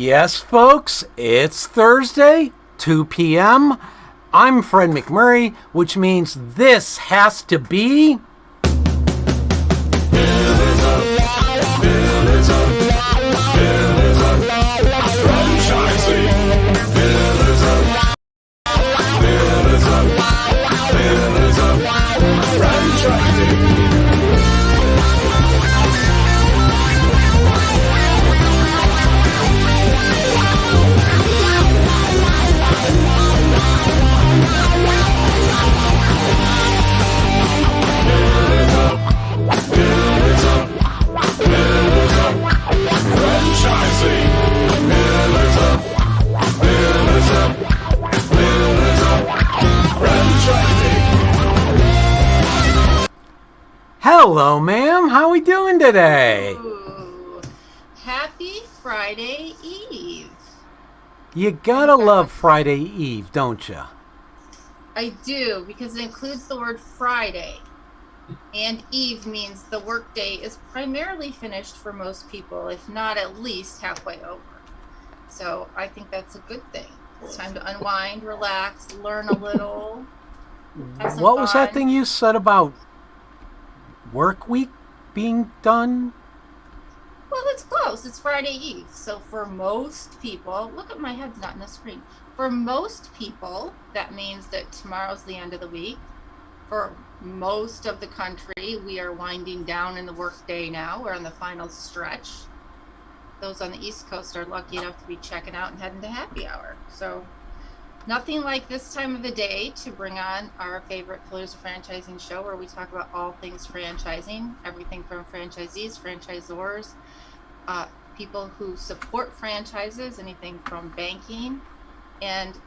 Yes, folks, it's Thursday, 2 p.m. I'm Fred McMurray, which means this has to be... Hello, ma'am. How we doing today? Ooh, happy Friday Eve. You gotta love Friday Eve, don't you? I do, because it includes the word Friday. And Eve means the workday is primarily finished for most people, if not at least halfway over. So I think that's a good thing. It's time to unwind, relax, learn a little. What was that thing you said about work week being done? Well, it's close. It's Friday Eve. So for most people, look at my head's not in the screen. For most people, that means that tomorrow's the end of the week. For most of the country, we are winding down in the work day now. We're on the final stretch. Those on the East Coast are lucky enough to be checking out and heading to happy hour. So nothing like this time of the day to bring on our favorite Pillars of Franchising show, where we talk about all things franchising, everything from franchisees, franchisors, people who support franchises, anything from banking and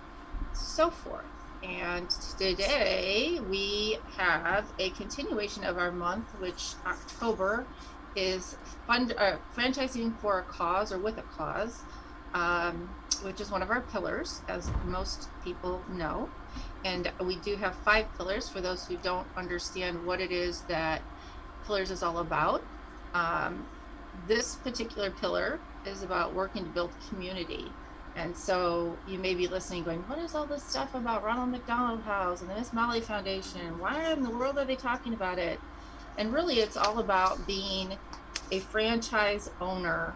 so forth. And today we have a continuation of our month, which October is franchising for a cause or with a cause. Which is one of our pillars, as most people know. And we do have 5 pillars for those who don't understand what it is that pillars is all about. This particular pillar is about working to build community. And so you may be listening going, what is all this stuff about Ronald McDonald House and the Miss Molly Foundation? Why in the world are they talking about it? And really it's all about being a franchise owner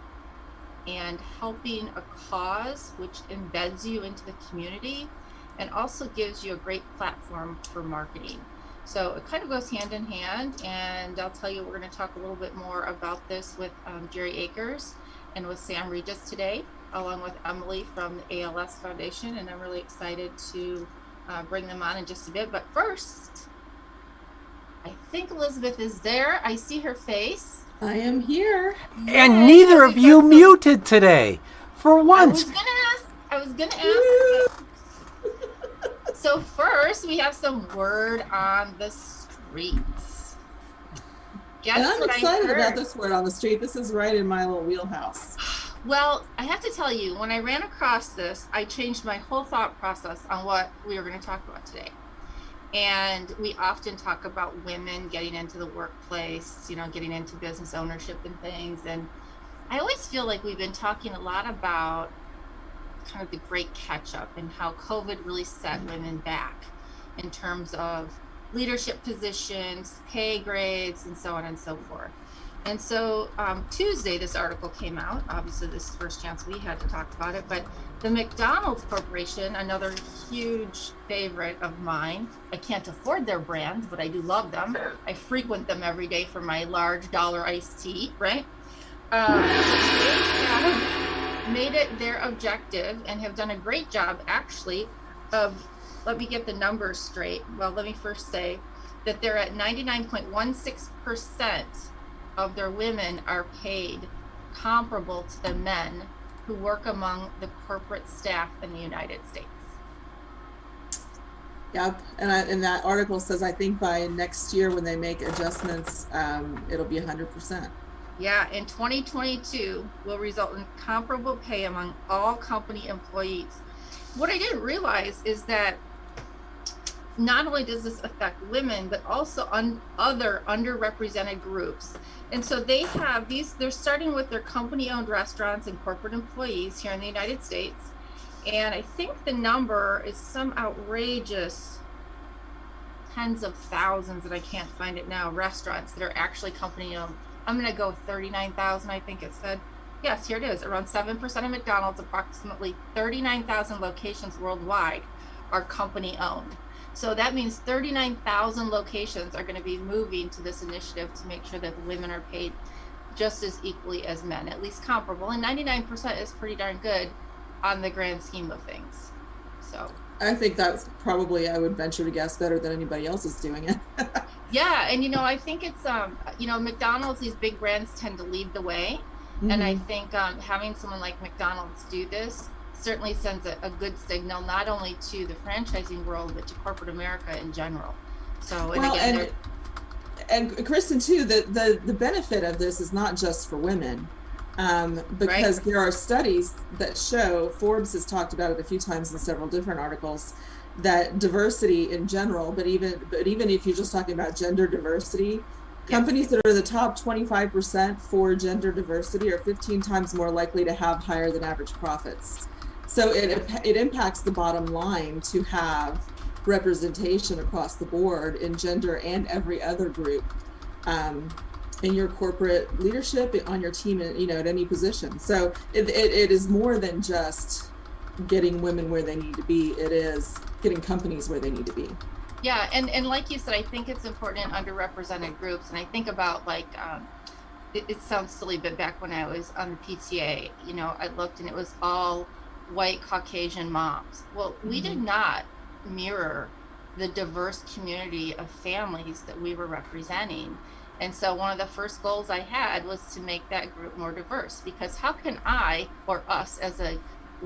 and helping a cause which embeds you into the community and also gives you a great platform for marketing. So it kind of goes hand in hand, and I'll tell you, we're going to talk a little bit more about this with Jerry Akers and with Sam Regis today, along with Emily from the ALS Foundation, and I'm really excited to bring them on in just a bit. But first, I think Elizabeth is there. I see her face. I am here. And neither of you muted today. For once. I was gonna ask. So first, we have some word on the streets. And I'm excited about this word on the street. This is right in my little wheelhouse. Well, I have to tell you, when I ran across this, I changed my whole thought process on what we were going to talk about today. And we often talk about women getting into the workplace, you know, getting into business ownership and things. And I always feel like we've been talking a lot about kind of the great catch up and how COVID really set women back in terms of leadership positions, pay grades, and so on and so forth. And so Tuesday, this article came out. Obviously, this is the first chance we had to talk about it. But the McDonald's Corporation, another huge favorite of mine. I can't afford their brand, but I do love them. I frequent them every day for my large dollar iced tea, right? They have made it their objective and have done a great job, actually, of, let me get the numbers straight. Well, let me first say that they're at 99.16% of their women are paid comparable to the men who work among the corporate staff in the United States. Yep, and that article says, I think by next year when they make adjustments, it'll be 100%. Yeah, in 2022 will result in comparable pay among all company employees. What I didn't realize is that not only does this affect women, but also other underrepresented groups. And so they have they're starting with their company-owned restaurants and corporate employees here in the United States. And I think the number is some outrageous tens of thousands, and I can't find it now, restaurants that are actually company-owned. I'm going to go 39,000, I think it said. Yes, here it is. Around 7% of McDonald's, approximately 39,000 locations worldwide are company-owned. So that means 39,000 locations are going to be moving to this initiative to make sure that women are paid just as equally as men, at least comparable. And 99% is pretty darn good on the grand scheme of things. So I think that's probably, I would venture to guess, better than anybody else is doing it. Yeah, and I think it's McDonald's, these big brands tend to lead the way, and I think having someone like McDonald's do this certainly sends a good signal, not only to the franchising world, but to corporate America in general. So, and Kristin too, the benefit of this is not just for women, because there are studies that show, Forbes has talked about it a few times in several different articles, that diversity in general, but even if you're just talking about gender diversity, companies that are the top 25% for gender diversity are 15 times more likely to have higher than average profits. So it impacts the bottom line to have representation across the board in gender and every other group in your corporate leadership, on your team, at any position. So it is more than just getting women where they need to be. It is getting companies where they need to be. Yeah, and like you said, I think it's important in underrepresented groups. And I think about it sounds silly, but back when I was on the PTA, I looked and it was all white Caucasian moms. Well, we did not mirror the diverse community of families that we were representing. And so one of the first goals I had was to make that group more diverse, because how can I, or us as a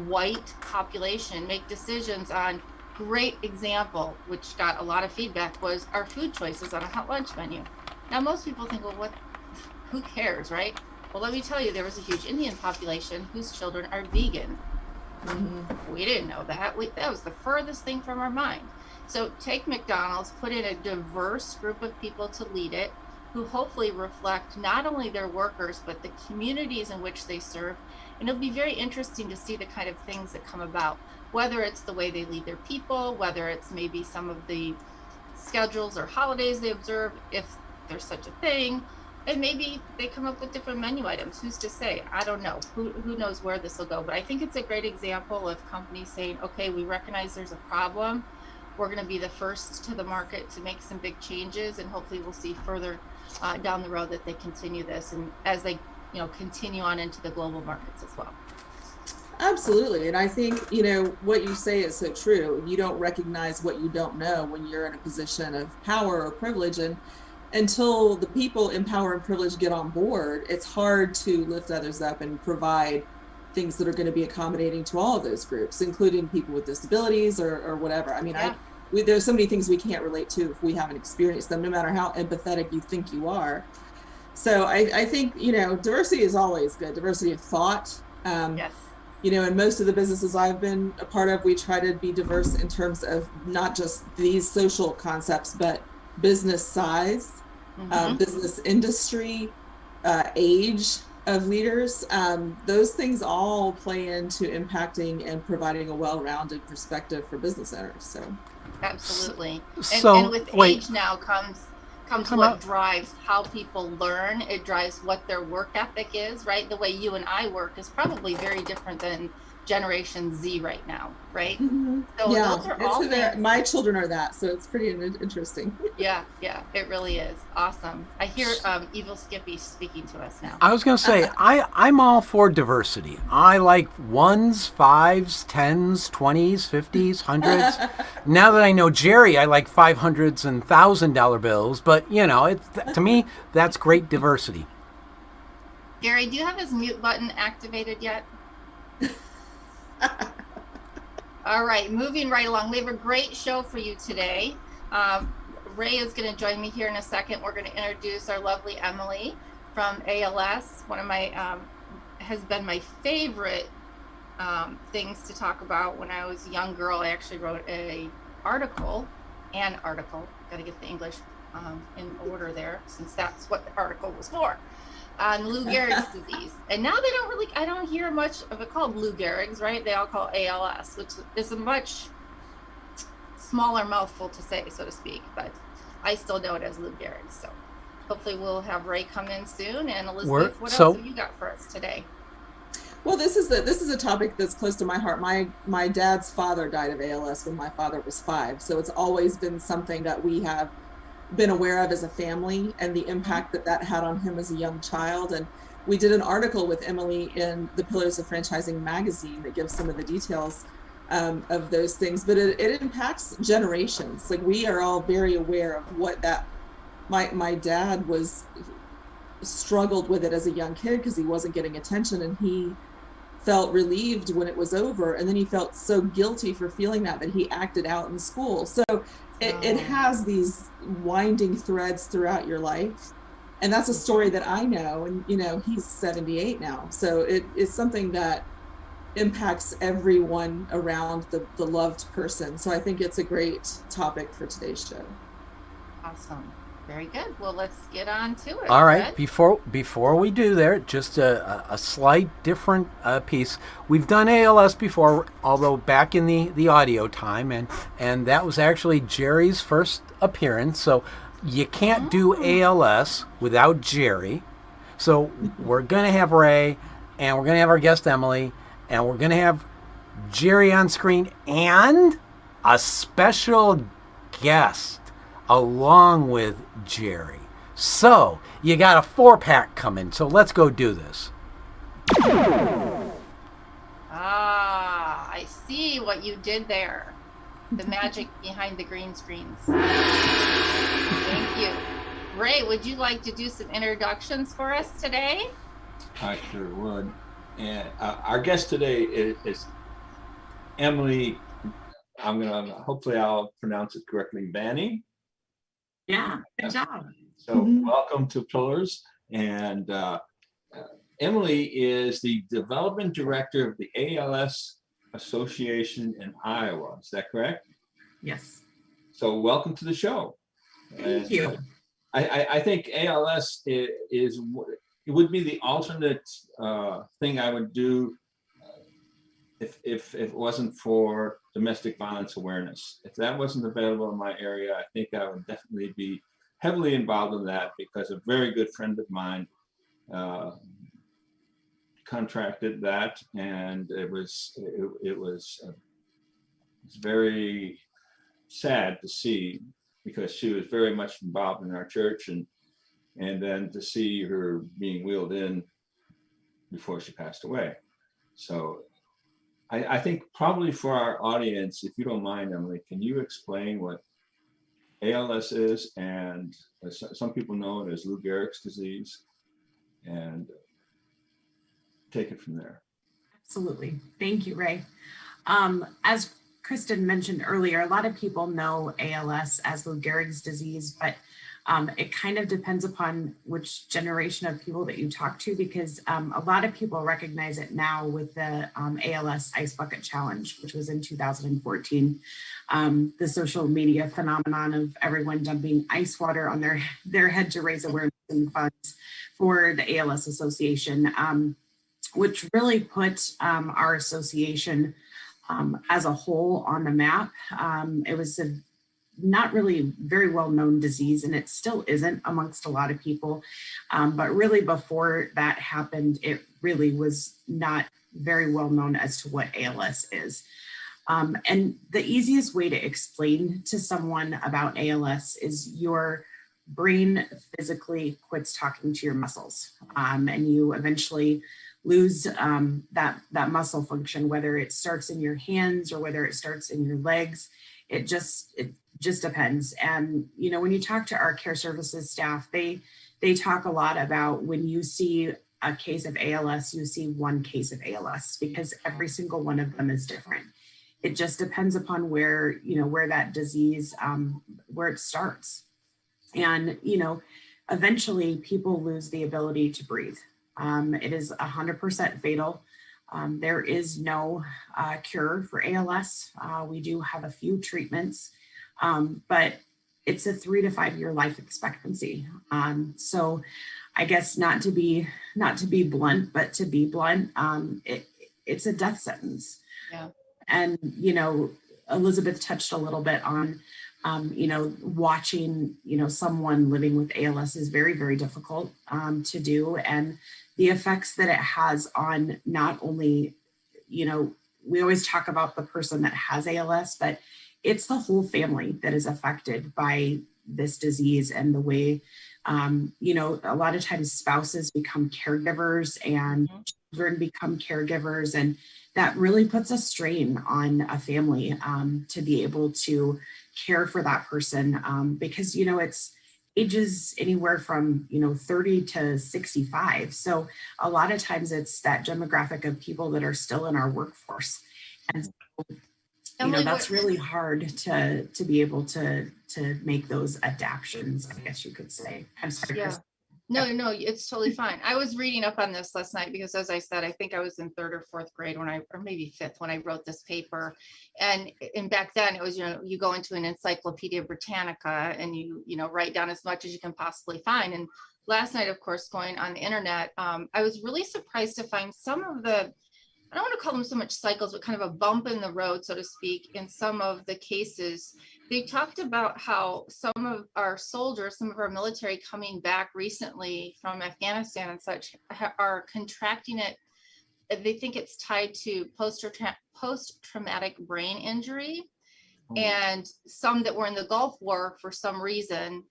white population, make decisions on, great example, which got a lot of feedback, was our food choices on a hot lunch menu. Now, most people think, well, who cares, right? Well, let me tell you, there was a huge Indian population whose children are vegan. We didn't know that. That was the furthest thing from our mind. So take McDonald's, put in a diverse group of people to lead it, who hopefully reflect not only their workers, but the communities in which they serve. And it'll be very interesting to see the kind of things that come about, whether it's the way they lead their people, whether it's maybe some of the schedules or holidays they observe, if there's such a thing. And maybe they come up with different menu items. Who's to say? I don't know. Who knows where this will go? But I think it's a great example of companies saying, okay, we recognize there's a problem. We're going to be the first to the market to make some big changes, and hopefully we'll see further down the road that they continue this, and as they continue on into the global markets as well. Absolutely. And I think, what you say is so true. You don't recognize what you don't know when you're in a position of power or privilege. And until the people in power and privilege get on board, it's hard to lift others up and provide things that are going to be accommodating to all of those groups, including people with disabilities or whatever. I mean, there's so many things we can't relate to if we haven't experienced them, no matter how empathetic you think you are. So I think, diversity is always good. Diversity of thought. Yes. In most of the businesses I've been a part of, we try to be diverse in terms of not just these social concepts, but business size, business industry, age of leaders. Those things all play into impacting and providing a well-rounded perspective for business owners. So absolutely. So, and with age now comes what drives how people learn. It drives what their work ethic is, right? The way you and I work is probably very different than Generation Z right now, right? So those are all things. My children are that, so it's pretty interesting. Yeah, it really is. Awesome. I hear Evil Skippy speaking to us now. I was going to say, I'm all for diversity. I like 1s, 5s, 10s, 20s, 50s, 100s. Now that I know Jerry, I like 500s and $1,000 bills, but, to me, that's great diversity. Gary, do you have his mute button activated yet? All right, moving right along. We have a great show for you today. Ray is going to join me here in a second. We're going to introduce our lovely Emily from ALS. One of my has been my favorite things to talk about when I was a young girl. I actually wrote an article an article. Got to get the English in order there, since that's what the article was for, on Lou Gehrig's disease. And now I don't hear much of it called Lou Gehrig's, right? They all call it ALS, which is a much smaller mouthful to say, so to speak, but I still know it as Lou Gehrig's. So hopefully we'll have Ray come in soon. And Elizabeth, what else have you got for us today? Well, this is a topic that's close to my heart. My dad's father died of ALS when my father was 5, so it's always been something that we have been aware of as a family, and the impact that had on him as a young child. And we did an article with Emily in the Pillars of Franchising magazine that gives some of the details of those things, but it impacts generations. Like, we are all very aware of what that my dad struggled with it as a young kid because he wasn't getting attention, and he felt relieved when it was over, and then he felt so guilty for feeling that he acted out in school. So it has these winding threads throughout your life, and that's a story that I know. And he's 78 now, so it's something that impacts everyone around the loved person. So I think it's a great topic for today's show. Awesome. Very good. Well, let's get on to it. All right. Before we do there, just a slight different piece. We've done ALS before, although back in the audio time, and that was actually Jerry's first appearance. So you can't do ALS without Jerry. So we're gonna have Ray, and we're gonna have our guest Emily, and we're gonna have Jerry on screen and a special guest along with Jerry. So you got a 4-pack coming. So let's go do this. I see what you did there. The magic behind the green screens. Thank you. Ray, would you like to do some introductions for us today? I sure would. And our guest today is Emily. Hopefully I'll pronounce it correctly, Vanni. Yeah, good job. So welcome to Pillars. And Emily is the development director of the ALS Association in Iowa. Is that correct? Yes. So welcome to the show. Thank you. I think ALS would be the alternate thing I would do if it wasn't for domestic violence awareness. If that wasn't available in my area, I think I would definitely be heavily involved in that, because a very good friend of mine contracted that, and it was very sad to see, because she was very much involved in our church, and then to see her being wheeled in before she passed away. So I think probably for our audience, if you don't mind, Emily, can you explain what ALS is, and some people know it as Lou Gehrig's disease, and take it from there. Absolutely. Thank you, Ray. As Kristin mentioned earlier, a lot of people know ALS as Lou Gehrig's disease, but it kind of depends upon which generation of people that you talk to, because a lot of people recognize it now with the ALS Ice Bucket Challenge, which was in 2014. The social media phenomenon of everyone dumping ice water on their head to raise awareness and funds for the ALS Association, which really put our association as a whole on the map. It was a not really very well-known disease, and it still isn't amongst a lot of people. But really before that happened, it really was not very well known as to what ALS is. And the easiest way to explain to someone about ALS is your brain physically quits talking to your muscles, and you eventually lose that muscle function, whether it starts in your hands or whether it starts in your legs. It just depends. And, when you talk to our care services staff, they talk a lot about when you see a case of ALS, you see one case of ALS, because every single one of them is different. It just depends upon where that disease, where it starts. And, eventually people lose the ability to breathe. It is 100% fatal. There is no cure for ALS. We do have a few treatments, but it's a 3 to 5 year life expectancy. So I guess not to be blunt, but to be blunt, it's a death sentence. Yeah. And, you know, Elizabeth touched a little bit on, you know, watching, you know, someone living with ALS is very, very difficult to do. And the effects that it has on not only, you know, we always talk about the person that has ALS, but it's the whole family that is affected by this disease and the way, you know, a lot of times spouses become caregivers and children become caregivers. And that really puts a strain on a family to be able to care for that person because, you know, it's ages anywhere from, you know, 30 to 65. So a lot of times it's that demographic of people that are still in our workforce. And so, you know, that's really hard to be able to make those adaptations, I guess you could say. I'm sorry. Yeah. No, it's totally fine. I was reading up on this last night because, as I said, I think I was in 3rd or 4th grade or maybe 5th when I wrote this paper. And back then it was, you know, you go into an Encyclopedia Britannica and you write down as much as you can possibly find. And last night, of course, going on the internet, I was really surprised to find some of the, I don't want to call them so much cycles, but kind of a bump in the road, so to speak, in some of the cases. They talked about how some of our soldiers, some of our military coming back recently from Afghanistan and such are contracting it. They think it's tied to post-traumatic brain injury. And some that were in the Gulf War for some reason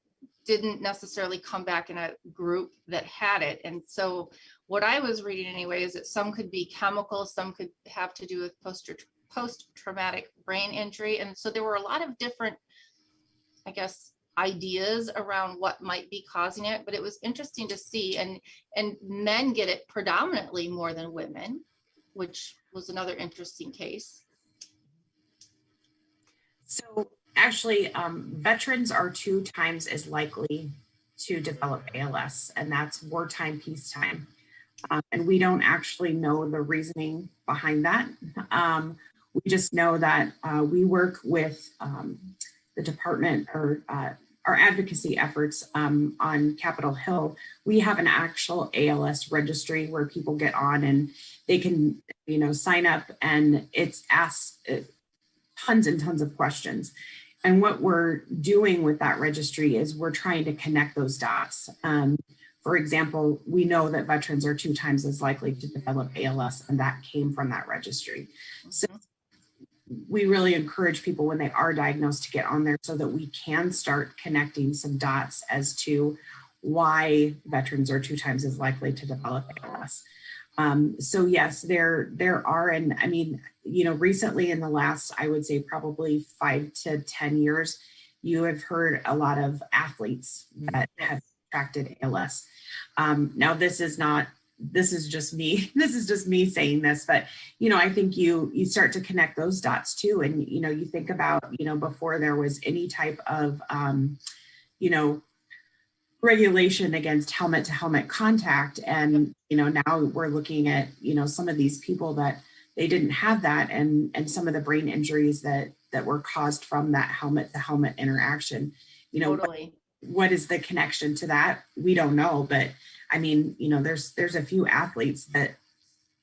didn't necessarily come back in a group that had it. And so what I was reading anyway is that some could be chemical, some could have to do with post-traumatic brain injury. And so there were a lot of different, I guess, ideas around what might be causing it, but it was interesting to see. And men get it predominantly more than women, which was another interesting case. So actually, veterans are 2 times as likely to develop ALS, and that's wartime, peacetime. And we don't actually know the reasoning behind that. We just know that we work with the department or our advocacy efforts on Capitol Hill. We have an actual ALS registry where people get on and they can, you know, sign up, and it's asked tons and tons of questions. And what we're doing with that registry is we're trying to connect those dots. For example, we know that veterans are 2 times as likely to develop ALS, and that came from that registry. So we really encourage people when they are diagnosed to get on there so that we can start connecting some dots as to why veterans are 2 times as likely to develop ALS. So yes, there are, and I mean, you know, recently in the last, I would say probably 5 to 10 years, you have heard a lot of athletes that have contracted ALS. Now this is just me saying this, but, you know, I think you start to connect those dots too. And, you know, you think about, you know, before there was any type of, you know, regulation against helmet to helmet contact. And, you know, now we're looking at, you know, some of these people that they didn't have that, and some of the brain injuries that were caused from that helmet to helmet interaction. You know, totally. What is the connection to that? We don't know, but I mean, you know, there's a few athletes that,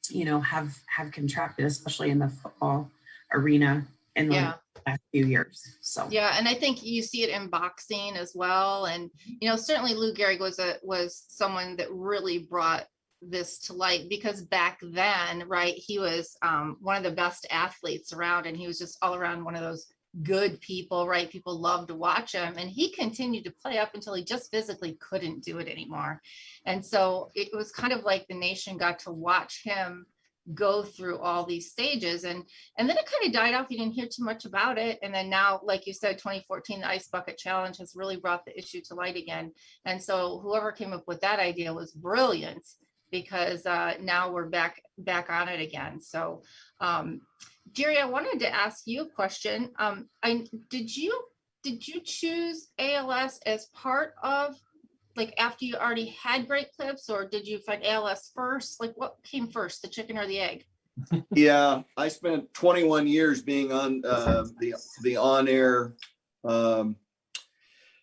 you know, have contracted, especially in the football arena in the last few years. So yeah, and I think you see it in boxing as well. And, you know, certainly Lou Gehrig was someone that really brought this to light, because back then, right, he was one of the best athletes around, and he was just all around one of those good people, right? People loved to watch him, and he continued to play up until he just physically couldn't do it anymore. And so it was kind of like the nation got to watch him go through all these stages, and then it kind of died off. You didn't hear too much about it. And then now, like you said, 2014, the Ice Bucket Challenge has really brought the issue to light again. And so whoever came up with that idea was brilliant, because now we're back on it again. So Jerry, I wanted to ask you a question. Did you choose ALS as part of, like, after you already had Great Clips, or did you find ALS first? Like, what came first, the chicken or the egg? Yeah, I spent 21 years being on the on-air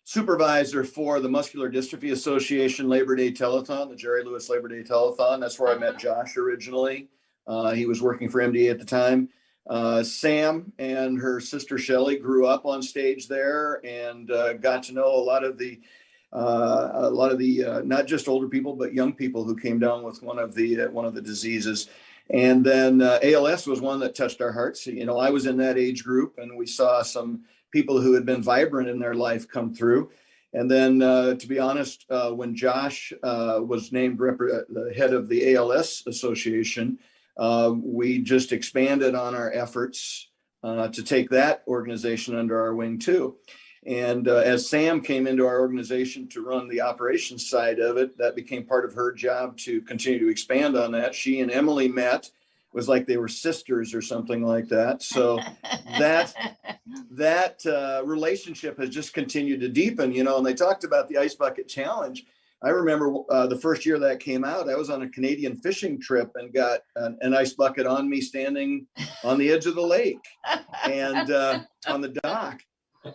supervisor for the Muscular Dystrophy Association Labor Day Telethon, the Jerry Lewis Labor Day Telethon. That's where I met Josh originally. He was working for MDA at the time. Sam and her sister Shelly grew up on stage there and got to know a lot of the not just older people but young people who came down with one of the diseases. And then ALS was one that touched our hearts. You know, I was in that age group, and we saw some people who had been vibrant in their life come through. And then, to be honest, when Josh was named the head of the ALS Association, we just expanded on our efforts to take that organization under our wing too. And as Sam came into our organization to run the operations side of it, that became part of her job to continue to expand on that. She and Emily met. It was like they were sisters or something like that. So that relationship has just continued to deepen, you know, and they talked about the Ice Bucket Challenge. I remember the first year that came out, I was on a Canadian fishing trip and got an ice bucket on me standing on the edge of the lake and on the dock.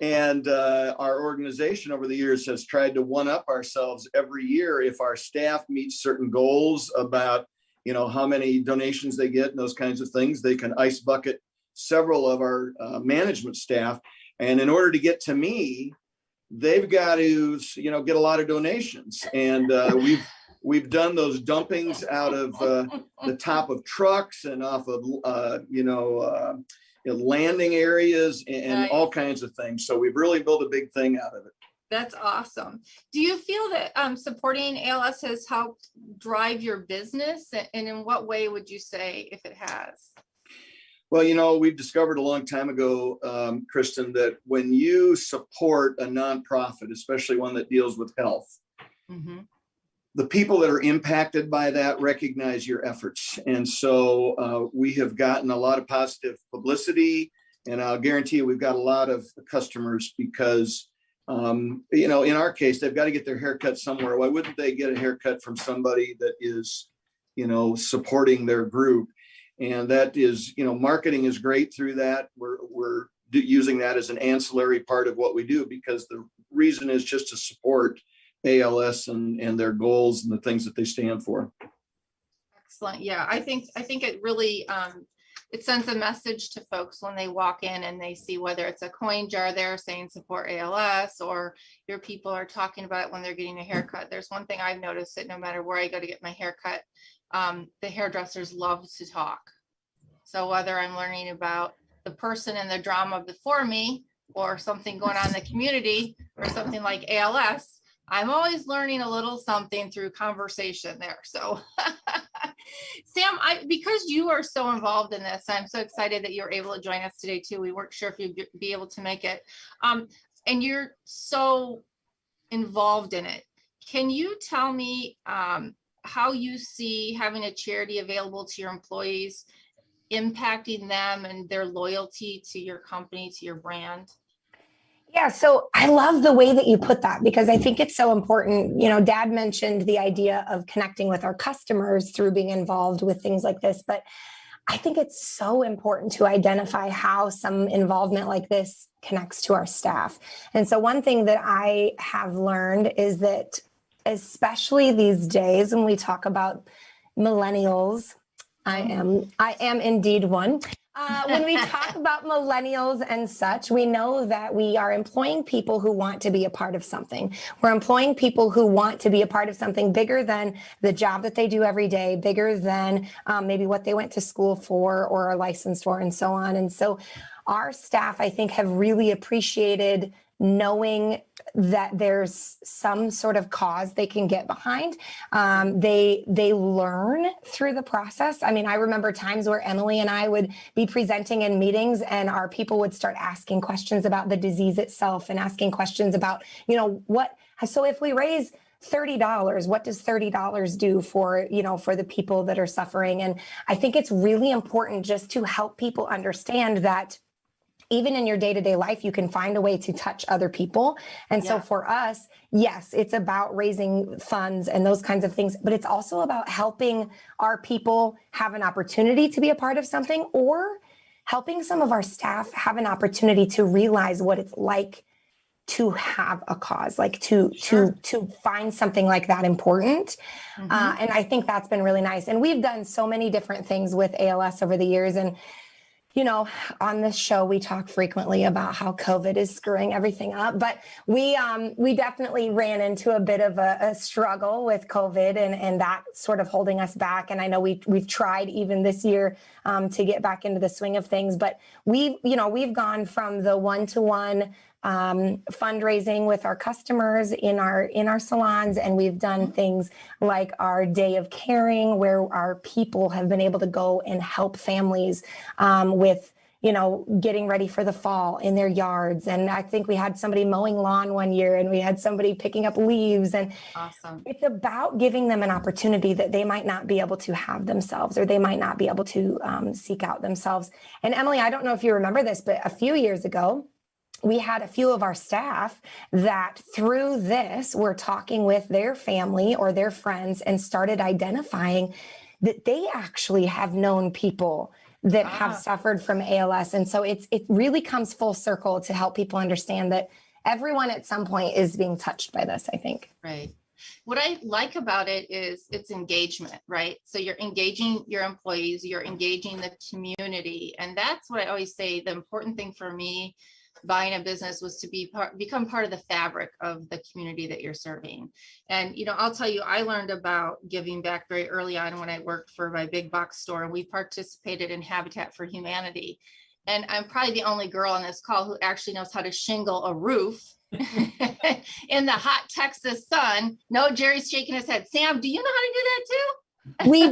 And our organization over the years has tried to one up ourselves every year. If our staff meets certain goals about, you know, how many donations they get and those kinds of things, they can ice bucket several of our management staff. And in order to get to me, they've got to, you know, get a lot of donations. And we've done those dumpings out of the top of trucks and off of, landing areas and Nice. all kinds of things. So we've really built a big thing out of it. That's awesome. Do you feel that supporting ALS has helped drive your business? And in what way would you say if it has? Well, you know, we've discovered a long time ago, Kristin, that when you support a nonprofit, especially one that deals with health, the people that are impacted by that recognize your efforts. And so we have gotten a lot of positive publicity, and I'll guarantee you we've got a lot of customers because, you know, in our case, they've got to get their haircut somewhere. Why wouldn't they get a haircut from somebody that is, you know, supporting their group? And that is, you know, marketing is great through that. We're using that as an ancillary part of what we do because the reason is just to support ALS and their goals and the things that they stand for. Excellent. Yeah, I think it really it sends a message to folks when they walk in and they see whether it's a coin jar there saying support ALS or your people are talking about it when they're getting a haircut. There's one thing I've noticed that no matter where I go to get my haircut, the hairdressers love to talk. So whether I'm learning about the person and the drama before me or something going on in the community or something like ALS, I'm always learning a little something through conversation there. So Sam, because you are so involved in this, I'm so excited that you're able to join us today too. We weren't sure if you'd be able to make it. And you're so involved in it. Can you tell me how you see having a charity available to your employees impacting them and their loyalty to your company, to your brand? Yeah, so I love the way that you put that because I think it's so important. You know, Dad mentioned the idea of connecting with our customers through being involved with things like this, but I think it's so important to identify how some involvement like this connects to our staff. And so one thing that I have learned is that especially these days when we talk about millennials, I am indeed one. When we talk about millennials and such, we know that we are employing people who want to be a part of something. We're employing people who want to be a part of something bigger than the job that they do every day, bigger than maybe what they went to school for or are licensed for and so on. And so our staff, I think, have really appreciated knowing that there's some sort of cause they can get behind. They learn through the process. I mean, I remember times where Emily and I would be presenting in meetings and our people would start asking questions about the disease itself and asking questions about, you know, so if we raise $30, what does $30 do for, you know, for the people that are suffering? And I think it's really important just to help people understand that even in your day-to-day life, you can find a way to touch other people. And so for us, yes, it's about raising funds and those kinds of things, but it's also about helping our people have an opportunity to be a part of something or helping some of our staff have an opportunity to realize what it's like to have a cause, like to find something like that important. And I think that's been really nice. And we've done so many different things with ALS over the years. And, you know, on this show, we talk frequently about how COVID is screwing everything up, but we definitely ran into a bit of a struggle with COVID and that sort of holding us back. And I know we've tried even this year to get back into the swing of things, but we've gone from the one-to-one fundraising with our customers in our salons, and we've done things like our day of caring, where our people have been able to go and help families with getting ready for the fall in their yards. And I think we had somebody mowing lawn one year, and we had somebody picking up leaves. And awesome. It's about giving them an opportunity that they might not be able to have themselves, or they might not be able to seek out themselves. And Emily, I don't know if you remember this, but a few years ago, we had a few of our staff that through this were talking with their family or their friends and started identifying that they actually have known people that have suffered from ALS. And so it really comes full circle to help people understand that everyone at some point is being touched by this, I think. Right. What I like about it is it's engagement, right? So you're engaging your employees, you're engaging the community. And that's what I always say, the important thing for me buying a business was to become part of the fabric of the community that you're serving. And, I'll tell you, I learned about giving back very early on when I worked for my big box store, and we participated in Habitat for Humanity. And I'm probably the only girl on this call who actually knows how to shingle a roof in the hot Texas sun. No, Jerry's shaking his head. Sam, do you know how to do that too? We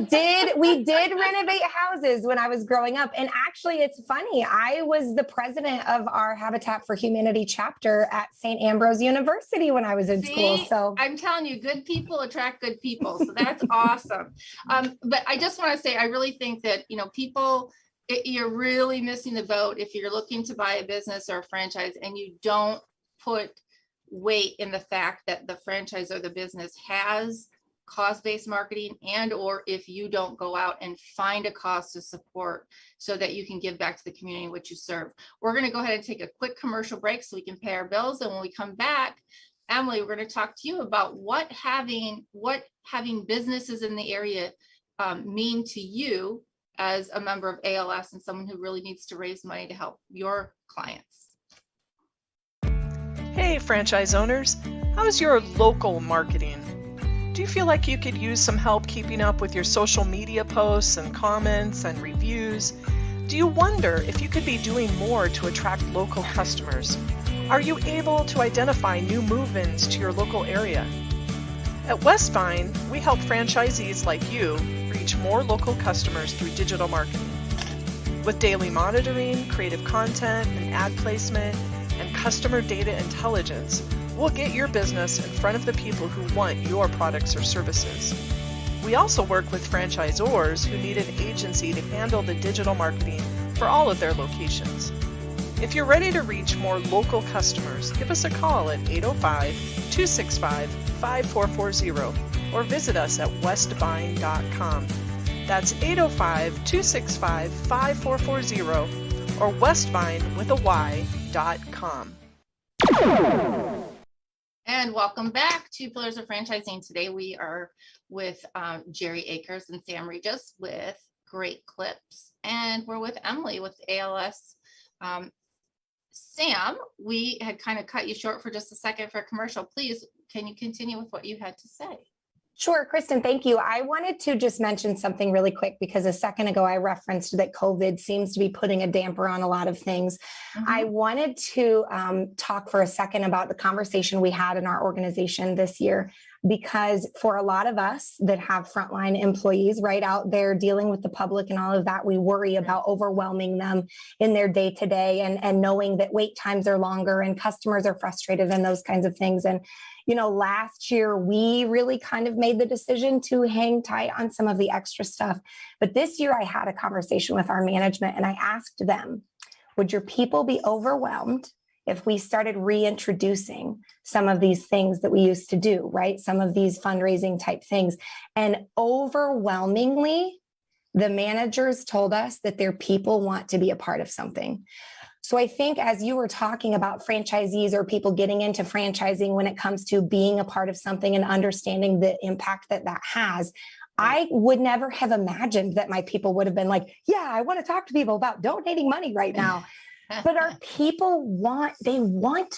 did renovate houses when I was growing up. And actually, it's funny. I was the president of our Habitat for Humanity chapter at St. Ambrose University when I was in school. So I'm telling you, good people attract good people. So that's awesome. But I just want to say, I really think that, people, you're really missing the boat if you're looking to buy a business or a franchise and you don't put weight in the fact that the franchise or the business has cause-based marketing, and or if you don't go out and find a cause to support so that you can give back to the community in which you serve. We're going to go ahead and take a quick commercial break so we can pay our bills. And when we come back, Emily, we're going to talk to you about what having businesses in the area mean to you as a member of ALS and someone who really needs to raise money to help your clients. Hey, franchise owners, how's your local marketing? Do you feel like you could use some help keeping up with your social media posts and comments and reviews? Do you wonder if you could be doing more to attract local customers? Are you able to identify new move-ins to your local area? At Westvine, we help franchisees like you reach more local customers through digital marketing. With daily monitoring, creative content, and ad placement, and customer data intelligence, we'll get your business in front of the people who want your products or services. We also work with franchisors who need an agency to handle the digital marketing for all of their locations. If you're ready to reach more local customers, give us a call at 805-265-5440 or visit us at westvine.com. That's 805-265-5440 or westvine.com. And welcome back to Pillars of Franchising. Today we are with Jerry Akers and Sam Regis with great clips, and we're with Emily with ALS. Sam, we had kind of cut you short for just a second for a commercial. Please, can you continue with what you had to say? Sure, Kristin, thank you. I wanted to just mention something really quick because a second ago I referenced that COVID seems to be putting a damper on a lot of things. I wanted to talk for a second about the conversation we had in our organization this year, because for a lot of us that have frontline employees right out there dealing with the public and all of that, we worry about overwhelming them in their day-to-day and knowing that wait times are longer and customers are frustrated and those kinds of things. And last year, we really kind of made the decision to hang tight on some of the extra stuff. But this year, I had a conversation with our management and I asked them, would your people be overwhelmed if we started reintroducing some of these things that we used to do, right? Some of these fundraising type things. And overwhelmingly, the managers told us that their people want to be a part of something. So I think as you were talking about franchisees or people getting into franchising when it comes to being a part of something and understanding the impact that that has, I would never have imagined that my people would have been like, yeah, I want to talk to people about donating money right now. But our people want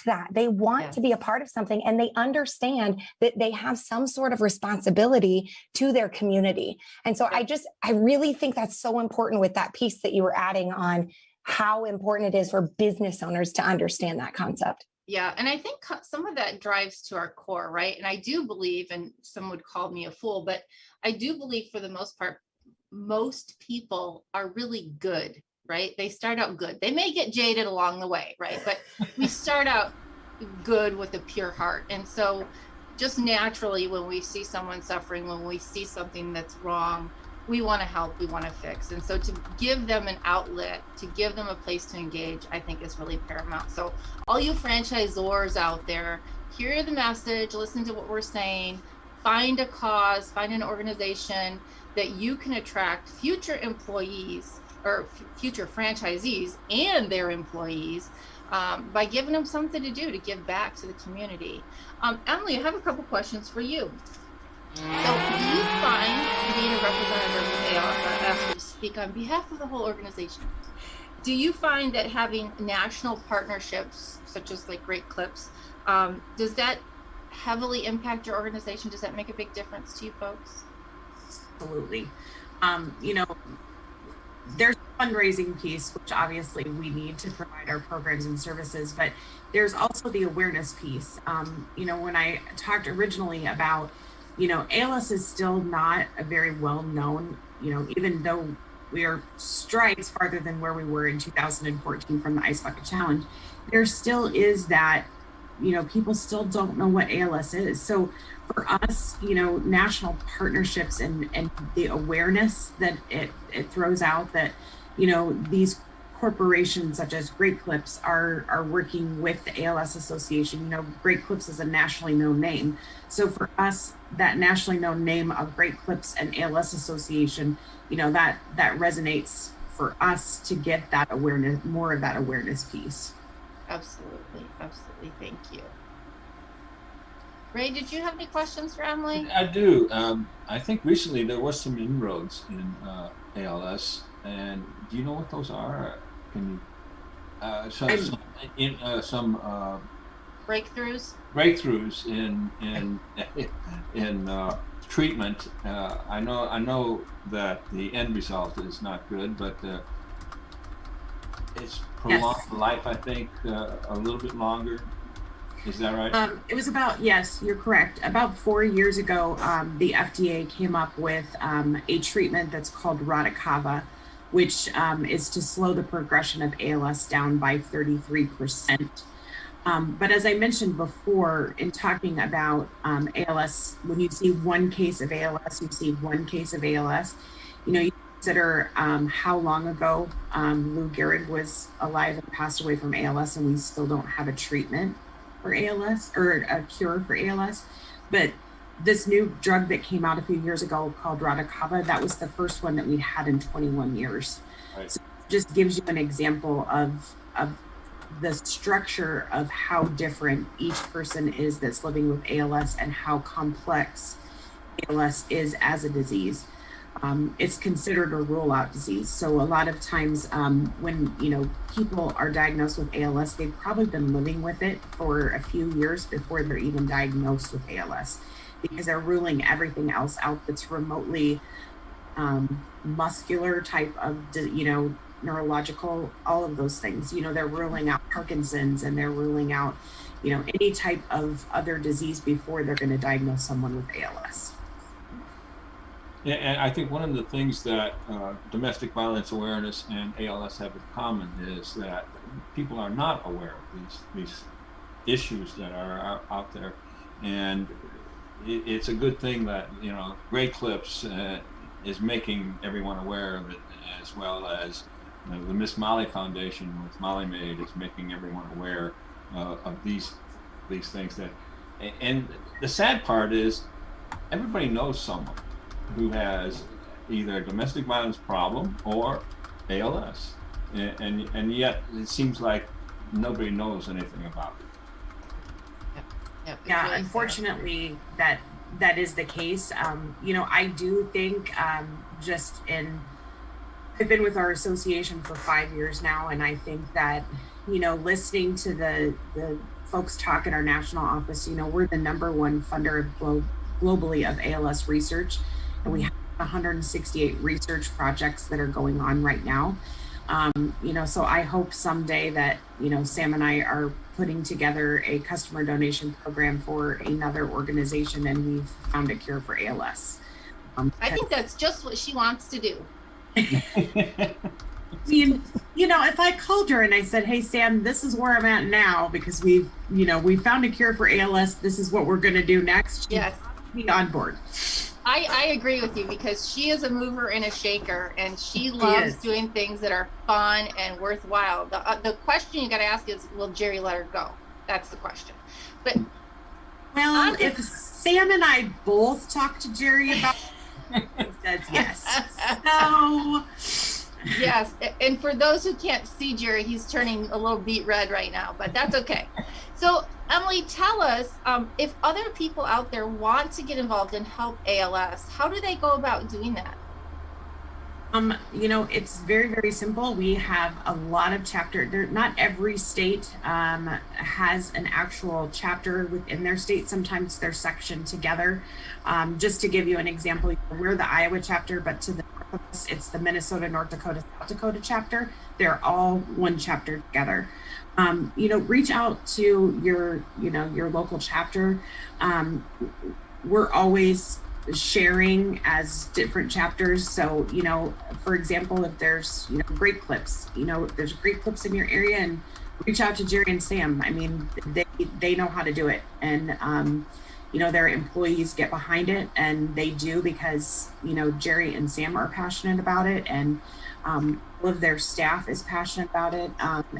that. They want to be a part of something, and they understand that they have some sort of responsibility to their community. And so I really think that's so important with that piece that you were adding on how important it is for business owners to understand that concept. Yeah. And I think some of that drives to our core, right? And I do believe, and some would call me a fool, but I do believe for the most part, most people are really good, right? They start out good. They may get jaded along the way, right? But we start out good with a pure heart. And so just naturally, when we see someone suffering, when we see something that's wrong, we want to help, we want to fix. And so to give them an outlet, to give them a place to engage, I think is really paramount. So all you franchisors out there, hear the message, listen to what we're saying, find a cause, find an organization that you can attract future employees or future franchisees and their employees by giving them something to do to give back to the community. Emily, I have a couple questions for you. So do you find, being a representative of ALS, to speak on behalf of the whole organization, do you find that having national partnerships, such as like Great Clips, does that heavily impact your organization? Does that make a big difference to you folks? Absolutely. There's a fundraising piece, which obviously we need to provide our programs and services, but there's also the awareness piece. When I talked originally about, ALS is still not a very well-known, even though we are strides farther than where we were in 2014 from the Ice Bucket Challenge, there still is that, people still don't know what ALS is. So for us, national partnerships and the awareness that it throws out that, these corporations such as Great Clips are working with the ALS Association. Great Clips is a nationally known name. So for us, that nationally known name of Great Clips and ALS Association, that resonates for us to get that awareness, more of that awareness piece. Absolutely. Thank you. Ray, did you have any questions for Emily? I do. I think recently there was some inroads in ALS, and do you know what those are? Can you some breakthroughs in treatment? I know that the end result is not good, but it's prolonged life, I think, a little bit longer. Is that right? It was yes, you're correct. About 4 years ago, the FDA came up with a treatment that's called Radicava, which is to slow the progression of ALS down by 33%. But as I mentioned before, in talking about ALS, when you see one case of ALS, you see one case of ALS. You consider how long ago Lou Gehrig was alive and passed away from ALS, and we still don't have a treatment for ALS or a cure for ALS. But this new drug that came out a few years ago called Radicava, that was the first one that we had in 21 years. Right. So it just gives you an example of the structure of how different each person is that's living with ALS and how complex ALS is as a disease. It's considered a rule-out disease. So a lot of times when people are diagnosed with ALS, they've probably been living with it for a few years before they're even diagnosed with ALS, because they're ruling everything else out that's remotely muscular type of, neurological, all of those things. They're ruling out Parkinson's, and they're ruling out, any type of other disease before they're going to diagnose someone with ALS. Yeah, and I think one of the things that domestic violence awareness and ALS have in common is that people are not aware of these issues that are out there, and it's a good thing that Great Clips is making everyone aware of it, as well as the Miss Molly Foundation with Molly Maid is making everyone aware of these things. And the sad part is everybody knows someone who has either a domestic violence problem or ALS. and yet it seems like nobody knows anything about it. Yep, it's Yeah, really sad. unfortunately, that is the case. I do think I've been with our association for 5 years now, and I think that, listening to the folks talk at our national office, we're the #1 funder globally of ALS research, and we have 168 research projects that are going on right now. So I hope someday that, Sam and I are putting together a customer donation program for another organization, and we've found a cure for ALS. I think that's just what she wants to do. If I called her and I said, "Hey, Sam, this is where I'm at now because we found a cure for ALS. This is what we're going to do next." She'd Yes. be on board. I agree with you because she is a mover and a shaker, and she loves doing things that are fun and worthwhile. The question you got to ask is, will Jerry let her go? That's the question. But if Sam and I both talk to Jerry about it, he says yes. No. Yes, and for those who can't see Jerry, he's turning a little beet red right now, but that's okay. So, Emily, tell us, if other people out there want to get involved and help ALS, how do they go about doing that? It's very, very simple. We have a lot of chapters. Not every state has an actual chapter within their state. Sometimes they're sectioned together. Just to give you an example, we're the Iowa chapter, but to the north of us, it's the Minnesota, North Dakota, South Dakota chapter. They're all one chapter together. Reach out to your local chapter. We're always sharing as different chapters. So, for example, if there's, grape clips, there's grape clips in your area, and reach out to Jerry and Sam. I mean, they know how to do it. And, their employees get behind it, and they do because, Jerry and Sam are passionate about it, and all of their staff is passionate about it.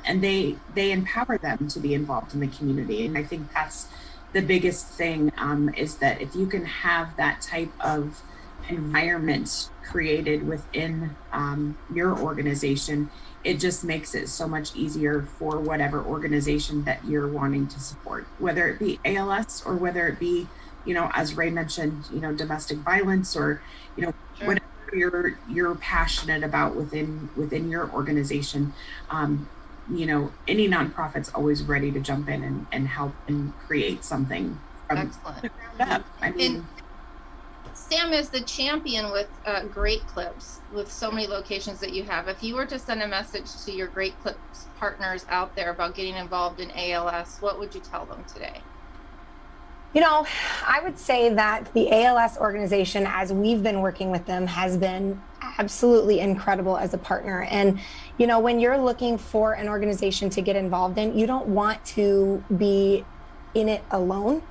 And they empower them to be involved in the community. And I think that's the biggest thing, is that if you can have that type of environment created within your organization, it just makes it so much easier for whatever organization that you're wanting to support, whether it be ALS or whether it be, as Ray mentioned, domestic violence or, Sure. whatever you're passionate about within your organization. Any nonprofit's always ready to jump in and help and create something from Excellent. the ground up. I mean, Sam is the champion with Great Clips, with so many locations that you have. If you were to send a message to your Great Clips partners out there about getting involved in ALS, what would you tell them today? I would say that the ALS organization, as we've been working with them, has been absolutely incredible as a partner. And, when you're looking for an organization to get involved in, you don't want to be in it alone.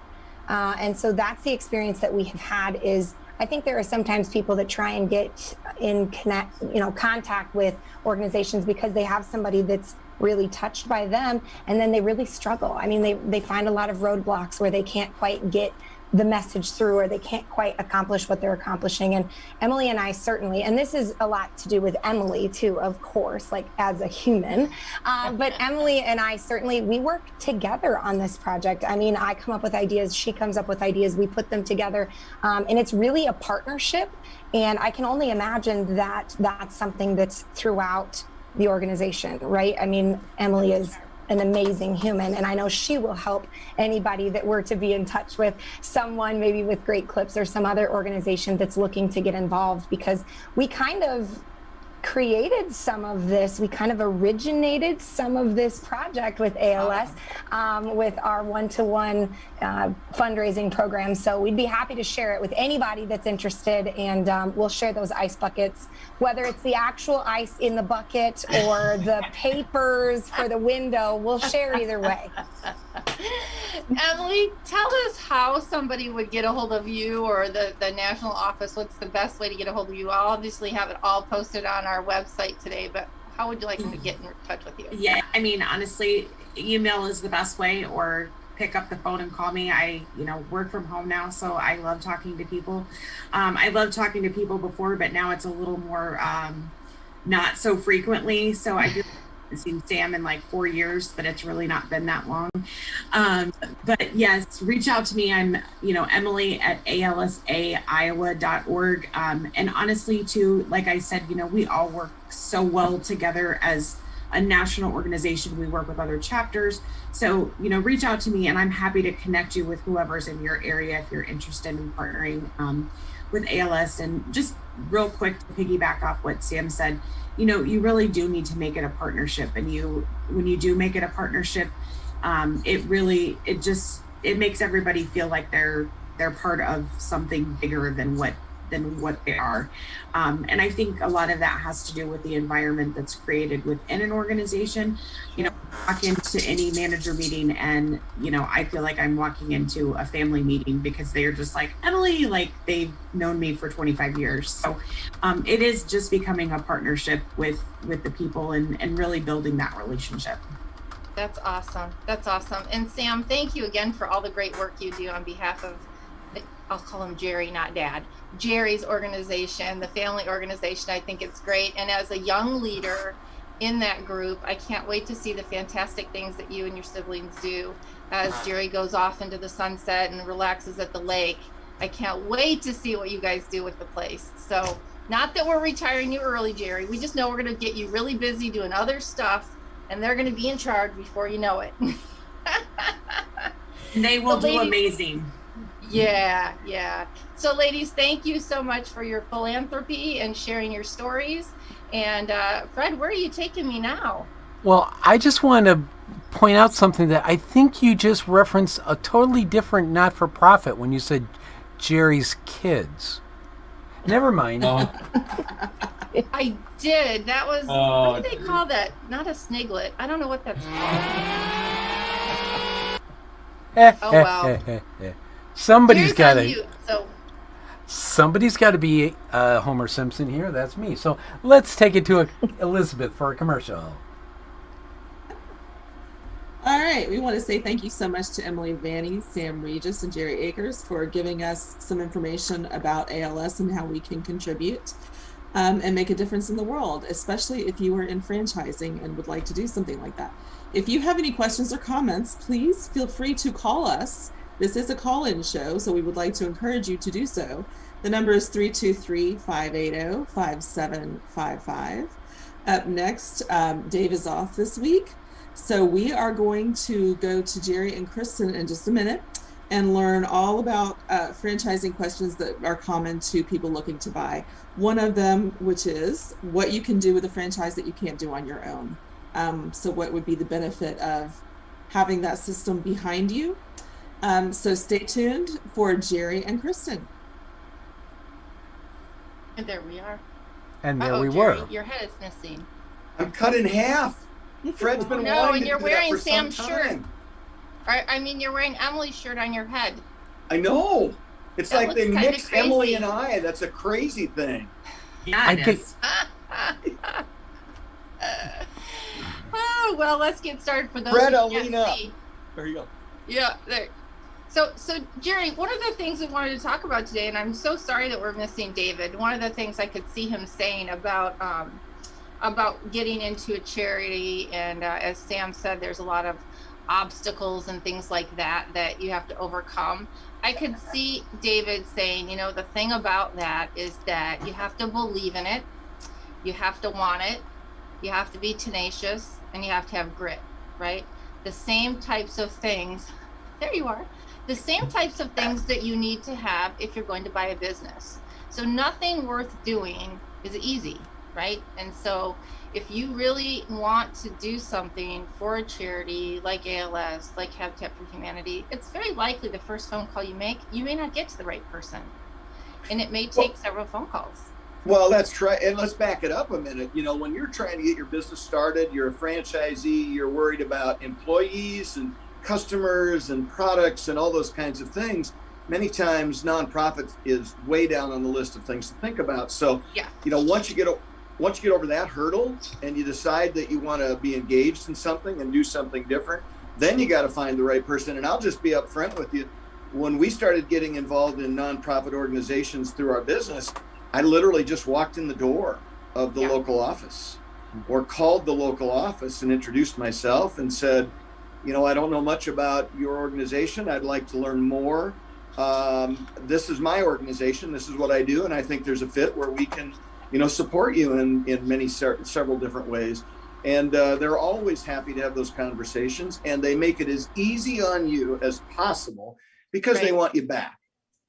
And so that's the experience that we have had. Is I think there are sometimes people that try and get in contact with organizations because they have somebody that's really touched by them, and then they really struggle. I mean, they find a lot of roadblocks where they can't quite get the message through, or they can't quite accomplish what they're accomplishing. And Emily and I certainly, and this is a lot to do with Emily too, of course, like as a human, but Emily and I certainly, we work together on this project. I mean, I come up with ideas, she comes up with ideas, we put them together, and it's really a partnership. And I can only imagine that that's something that's throughout the organization, right? I mean, Emily is an amazing human, and I know she will help anybody that were to be in touch with someone maybe with Great Clips or some other organization that's looking to get involved, because we kind of created some of this, we kind of originated some of this project with ALS, with our one-to-one fundraising program. So we'd be happy to share it with anybody that's interested, and we'll share those ice buckets, whether it's the actual ice in the bucket or the papers for the window. We'll share either way. Emily, tell us how somebody would get a hold of you, or the national office. What's the best way to get a hold of you? I'll obviously have it all posted on our website today, but how would you like them to get in touch with you? Yeah, I mean, honestly, email is the best way, or pick up the phone and call me. I, work from home now, so I love talking to people. I love talking to people before, but now it's a little more not so frequently. So I haven't seen Sam in like 4 years, but it's really not been that long. But yes, reach out to me. I'm, Emily at alsaiowa.org. And honestly, too, like I said, we all work so well together as a national organization. We work with other chapters. So, reach out to me and I'm happy to connect you with whoever's in your area if you're interested in partnering with ALS. And just real quick to piggyback off what Sam said, you really do need to make it a partnership. And when you do make it a partnership, it makes everybody feel like they're part of something bigger than what they are. And I think a lot of that has to do with the environment that's created within an organization. Walk into any manager meeting and, I feel like I'm walking into a family meeting because they're just like, Emily, like they've known me for 25 years. So it is just becoming a partnership with the people and really building that relationship. That's awesome. That's awesome. And Sam, thank you again for all the great work you do on behalf of, I'll call him Jerry, not Dad, Jerry's organization, the family organization. I think it's great. And as a young leader in that group, I can't wait to see the fantastic things that you and your siblings do as Jerry goes off into the sunset and relaxes at the lake. I can't wait to see what you guys do with the place. So not that we're retiring you early, Jerry. We just know we're going to get you really busy doing other stuff and they're going to be in charge before you know it. They will do amazing. Yeah. So ladies, thank you so much for your philanthropy and sharing your stories. And Fred, where are you taking me now? Well, I just want to point out something that I think you just referenced a totally different not-for-profit when you said Jerry's Kids. Never mind. I did. That was, what do they call that? Not a sniglet. I don't know what that's called. Oh, wow. Somebody's got to. Somebody's got to be Homer Simpson here. That's me. So let's take it to Elizabeth for a commercial. All right. We want to say thank you so much to Emily, Vanni, Sam Regis, and Jerry Akers for giving us some information about ALS and how we can contribute and make a difference in the world, especially if you are in franchising and would like to do something like that. If you have any questions or comments, please feel free to call us. This is a call-in show, so we would like to encourage you to do so. The number is 323-580-5755. Up next, Dave is off this week, so we are going to go to Jerry and Kristin in just a minute and learn all about franchising questions that are common to people looking to buy. One of them, which is what you can do with a franchise that you can't do on your own. So what would be the benefit of having that system behind you? So stay tuned for Jerry and Kristin. And there we are. And there we Jerry, were. your head is missing. I'm cut in half. Fred's been No, wanting and to you're do that wearing for some Sam's shirt. time. I mean, you're wearing Emily's shirt on your head. I know. It's That like they looks kinda mixed crazy. Emily and I. That's a crazy thing. Yeah, it is. Oh, well, let's get started for those Fred, who I'll can't lean up. see. There you go. Yeah, there. So Jerry, one of the things we wanted to talk about today, and I'm so sorry that we're missing David. One of the things I could see him saying about getting into a charity, and as Sam said, there's a lot of obstacles and things like that you have to overcome. I could see David saying, the thing about that is that you have to believe in it, you have to want it, you have to be tenacious, and you have to have grit, right? The same types of things. There you are. The same types of things that you need to have if you're going to buy a business. So nothing worth doing is easy, right? And so if you really want to do something for a charity like ALS, like Habitat for Humanity, it's very likely the first phone call you make, you may not get to the right person. And it may take several phone calls. Well, that's right. And let's back it up a minute. When you're trying to get your business started, you're a franchisee, you're worried about employees and customers and products and all those kinds of things. Many times nonprofit is way down on the list of things to think about. So, yeah. Once you get over that hurdle and you decide that you want to be engaged in something and do something different, then you got to find the right person. And I'll just be upfront with you. When we started getting involved in nonprofit organizations through our business, I literally just walked in the door of the local office, or called the local office and introduced myself and said, I don't know much about your organization. I'd like to learn more. This is my organization. This is what I do. And I think there's a fit where we can, support you in several different ways. And they're always happy to have those conversations, and they make it as easy on you as possible because they want you back.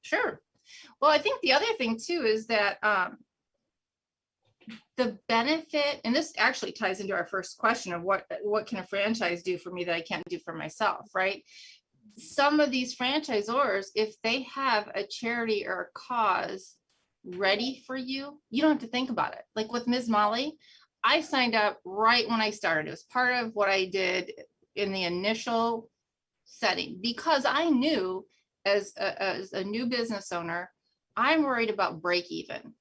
Sure. Well, I think the other thing too is that the benefit, and this actually ties into our first question of what can a franchise do for me that I can't do for myself, right? Some of these franchisors, if they have a charity or a cause ready for you, you don't have to think about it. Like with Ms. Molly, I signed up right when I started. It was part of what I did in the initial setting, because I knew as a new business owner, I'm worried about break even.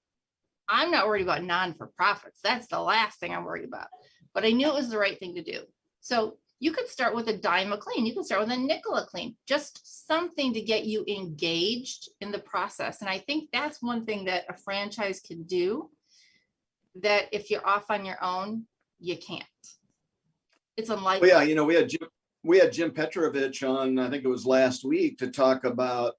I'm not worried about non-for-profits. That's the last thing I'm worried about. But I knew it was the right thing to do. So you could start with a dime a clean. You can start with a nickel a clean, just something to get you engaged in the process. And I think that's one thing that a franchise can do that if you're off on your own, you can't. It's unlikely. Well, yeah, we had Jim Petrovich on, I think it was last week, to talk about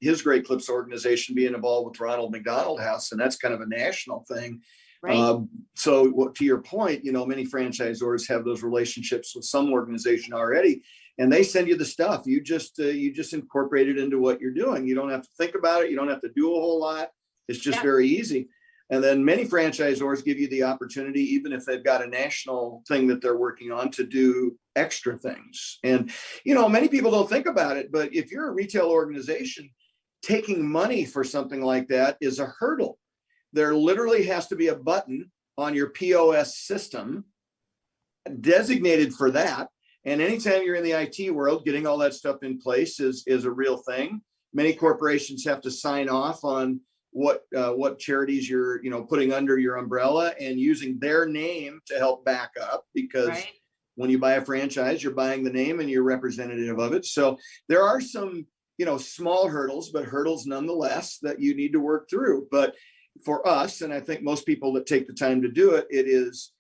his Great Clips organization being involved with Ronald McDonald House, and that's kind of a national thing. Right. So to your point, many franchisors have those relationships with some organization already, and they send you the stuff. You just incorporate it into what you're doing. You don't have to think about it. You don't have to do a whole lot. It's just very easy. And then many franchisors give you the opportunity, even if they've got a national thing that they're working on, to do extra things. And, many people don't think about it, but if you're a retail organization, taking money for something like that is a hurdle. There literally has to be a button on your POS system designated for that. And anytime you're in the IT world, getting all that stuff in place is a real thing. Many corporations have to sign off on what charities you're putting under your umbrella and using their name to help back up, because when you buy a franchise, you're buying the name and you're representative of it. So there are some small hurdles, but hurdles nonetheless that you need to work through. But for us, and I think most people that take the time to do it, it is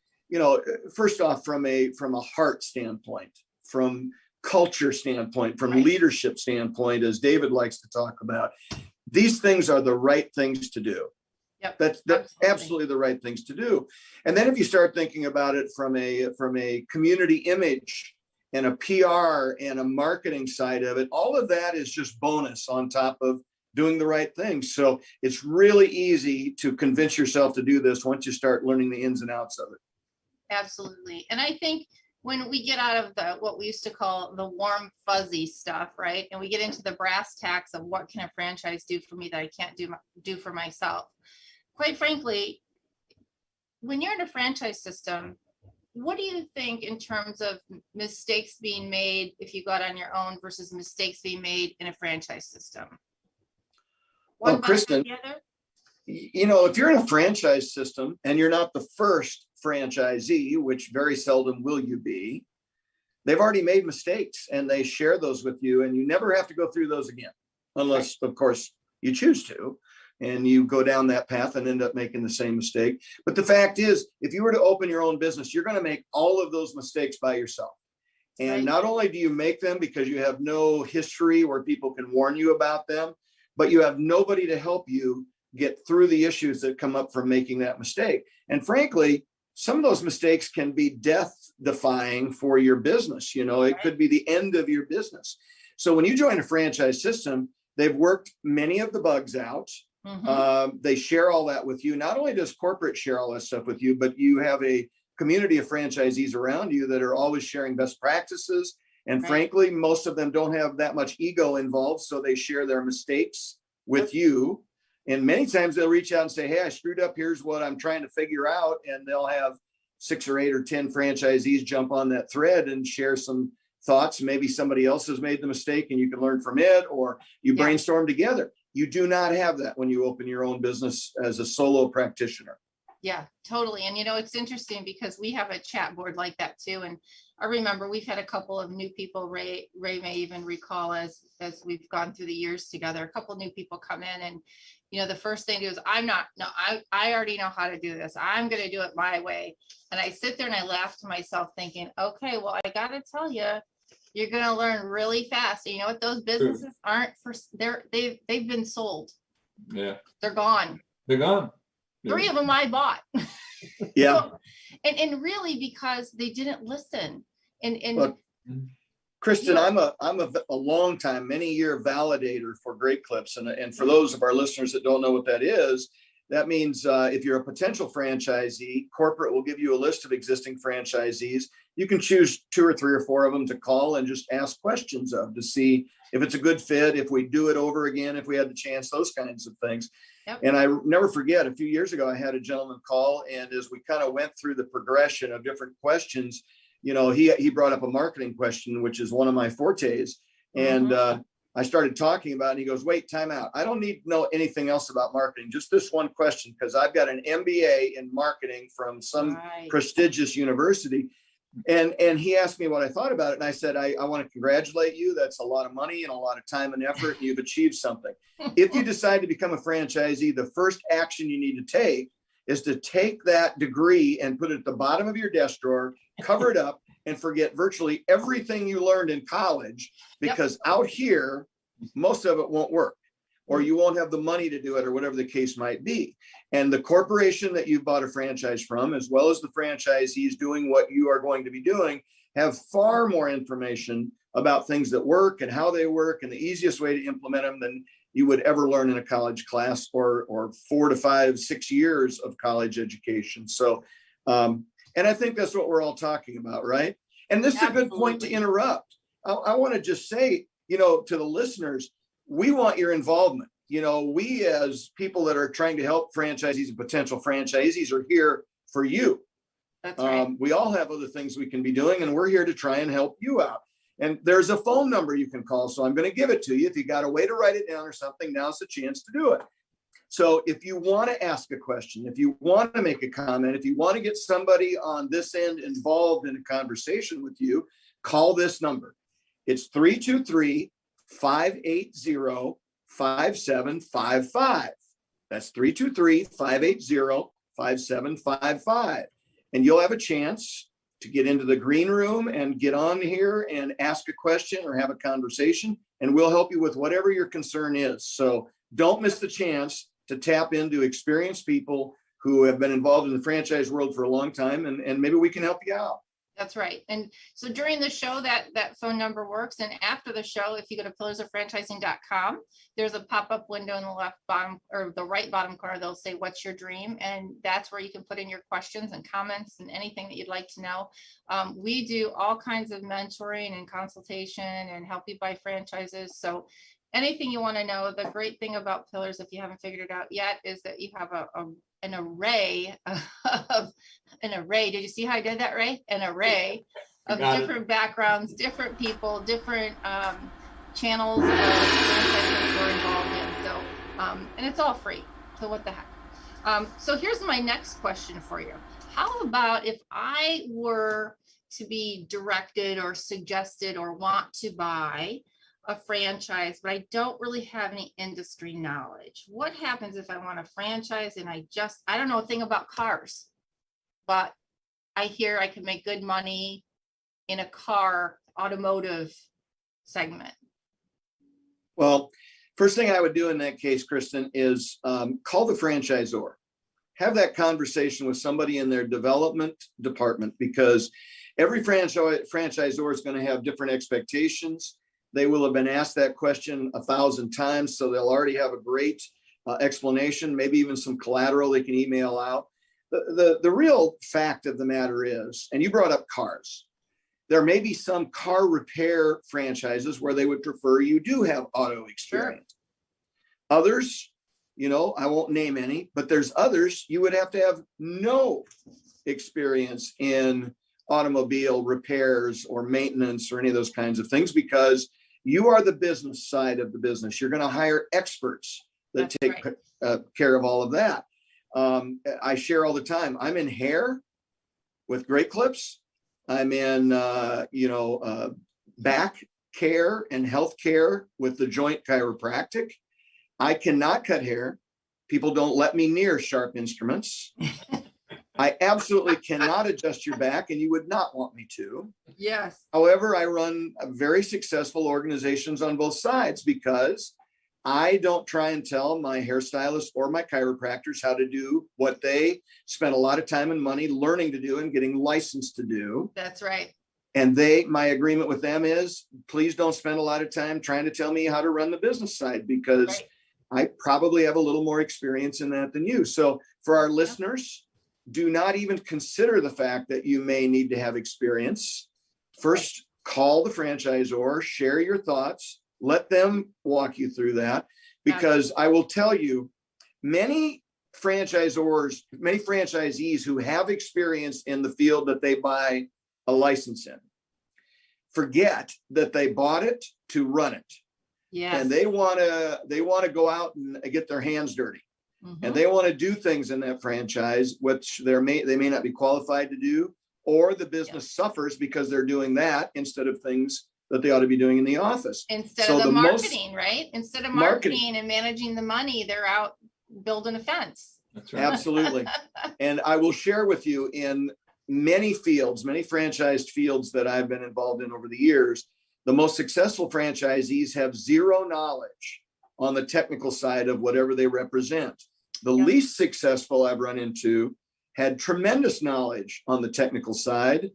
first off, from a heart standpoint, from culture standpoint, from leadership standpoint, as David likes to talk about, these things are the right things to do. Yep, that's absolutely the right things to do. And then if you start thinking about it from a community image and a PR and a marketing side of it, all of that is just bonus on top of doing the right things. So it's really easy to convince yourself to do this once you start learning the ins and outs of it. Absolutely. And I think when we get out of what we used to call the warm fuzzy stuff, right, and we get into the brass tacks of what can a franchise do for me that I can't do for myself, quite frankly, when you're in a franchise system, what do you think in terms of mistakes being made if you got on your own versus mistakes being made in a franchise system? Well, Kristin, if you're in a franchise system and you're not the first franchisee, which very seldom will you be, they've already made mistakes and they share those with you, and you never have to go through those again, unless, of course, you choose to, and you go down that path and end up making the same mistake. But the fact is, if you were to open your own business, you're going to make all of those mistakes by yourself. And not only do you make them because you have no history where people can warn you about them, but you have nobody to help you get through the issues that come up from making that mistake. And frankly, some of those mistakes can be death defying for your business. It could be the end of your business. So when you join a franchise system, they've worked many of the bugs out. They share all that with you. Not only does corporate share all that stuff with you, but you have a community of franchisees around you that are always sharing best practices. And frankly, most of them don't have that much ego involved. So they share their mistakes with you. And many times they'll reach out and say, hey, I screwed up. Here's what I'm trying to figure out. And they'll have 6 or 8 or 10 franchisees jump on that thread and share some thoughts. Maybe somebody else has made the mistake and you can learn from it, or you brainstorm together. You do not have that when you open your own business as a solo practitioner. Yeah, totally. And it's interesting because we have a chat board like that too. And I remember we've had a couple of new people, Ray may even recall as we've gone through the years together, a couple of new people come in and, the first thing to do is I already know how to do this. I'm going to do it my way. And I sit there and I laugh to myself thinking, okay, well, I got to tell you, you're going to learn really fast. And you know what? Those businesses aren't they've been sold. Yeah. They're gone. They're gone. 3 of them I bought. Yeah. So, and really because they didn't listen. And Look, Kristin, I'm a long time, many year validator for Great Clips. And for those of our listeners that don't know what that is, that means if you're a potential franchisee, corporate will give you a list of existing franchisees. You can choose 2 or 3 or 4 of them to call and just ask questions of to see if it's a good fit, if we do it over again, if we had the chance, those kinds of things. Yep. And I never forget, a few years ago, I had a gentleman call, and as we kind of went through the progression of different questions, he brought up a marketing question, which is one of my fortes. And I started talking about it, and he goes, wait, time out. I don't need to know anything else about marketing, just this one question, because I've got an MBA in marketing from some prestigious university. And he asked me what I thought about it. And I said, I want to congratulate you. That's a lot of money and a lot of time and effort. And you've achieved something. If you decide to become a franchisee, the first action you need to take is to take that degree and put it at the bottom of your desk drawer, cover it up, and forget virtually everything you learned in college, because out here, most of it won't work, or you won't have the money to do it, or whatever the case might be. And the corporation that you've bought a franchise from, as well as the franchisees doing what you are going to be doing, have far more information about things that work and how they work and the easiest way to implement them than you would ever learn in a college class or 4 to 5, 6 years of college education. So, and I think that's what we're all talking about, right? And this is a good point to interrupt. I want to just say, to the listeners, we want your involvement. We as people that are trying to help franchisees and potential franchisees are here for you. That's right. We all have other things we can be doing, and we're here to try and help you out. And there's a phone number you can call. So I'm going to give it to you. If you got a way to write it down or something, now's the chance to do it. So if you want to ask a question, if you want to make a comment, if you want to get somebody on this end involved in a conversation with you, call this number. It's 323-580-5755. That's 323-580-5755. And you'll have a chance to get into the green room and get on here and ask a question or have a conversation, and we'll help you with whatever your concern is. So don't miss the chance to tap into experienced people who have been involved in the franchise world for a long time, and maybe we can help you out. That's right. And so during the show, that phone number works. And after the show, if you go to pillarsoffranchising.com, there's a pop-up window in the left bottom or the right bottom corner. They'll say, what's your dream? And that's where you can put in your questions and comments and anything that you'd like to know. We do all kinds of mentoring and consultation and help you buy franchises. So anything you want to know. The great thing about Pillars, if you haven't figured it out yet, is that you have an array. Did you see how I did that, Ray? An array of different backgrounds, different people, different channels of franchises we're involved in. So, and it's all free. So what the heck? So here's my next question for you. How about if I were to be directed or suggested or want to buy a franchise, but I don't really have any industry knowledge? What happens if I want a franchise and I don't know a thing about cars, but I hear I can make good money in a car automotive segment? Well, first thing I would do in that case, Kristin, is call the franchisor. Have that conversation with somebody in their development department, because every franchisor is going to have different expectations. They will have been asked that question 1,000 times, so they'll already have a great explanation, maybe even some collateral they can email out. The real fact of the matter is, and you brought up cars, there may be some car repair franchises where they would prefer you do have auto experience. Sure. Others, I won't name any, but there's others you would have to have no experience in automobile repairs or maintenance or any of those kinds of things, because you are the business side of the business. You're going to hire experts that take care of all of that. I share all the time. I'm in hair with Great Clips. I'm in, back care and health care with the Joint Chiropractic. I cannot cut hair. People don't let me near sharp instruments. I absolutely cannot adjust your back, and you would not want me to. Yes. However, I run very successful organizations on both sides because I don't try and tell my hairstylists or my chiropractors how to do what they spend a lot of time and money learning to do and getting licensed to do. That's right. And my agreement with them is, please don't spend a lot of time trying to tell me how to run the business side, because I probably have a little more experience in that than you. So for our listeners, do not even consider the fact that you may need to have experience. First, call the franchisor, share your thoughts, let them walk you through that, because I will tell you, many franchisees who have experience in the field that they buy a license in forget that they bought it to run it. Yes. And they want to go out and get their hands dirty. Mm-hmm. And they want to do things in that franchise which they may not be qualified to do, or the business suffers because they're doing that instead of things that they ought to be doing in the office. Instead of the marketing, right? Instead of marketing and managing the money, they're out building a fence. That's right. Absolutely. And I will share with you, in many franchised fields that I've been involved in over the years, the most successful franchisees have zero knowledge on the technical side of whatever they represent. The least successful I've run into had tremendous knowledge on the technical side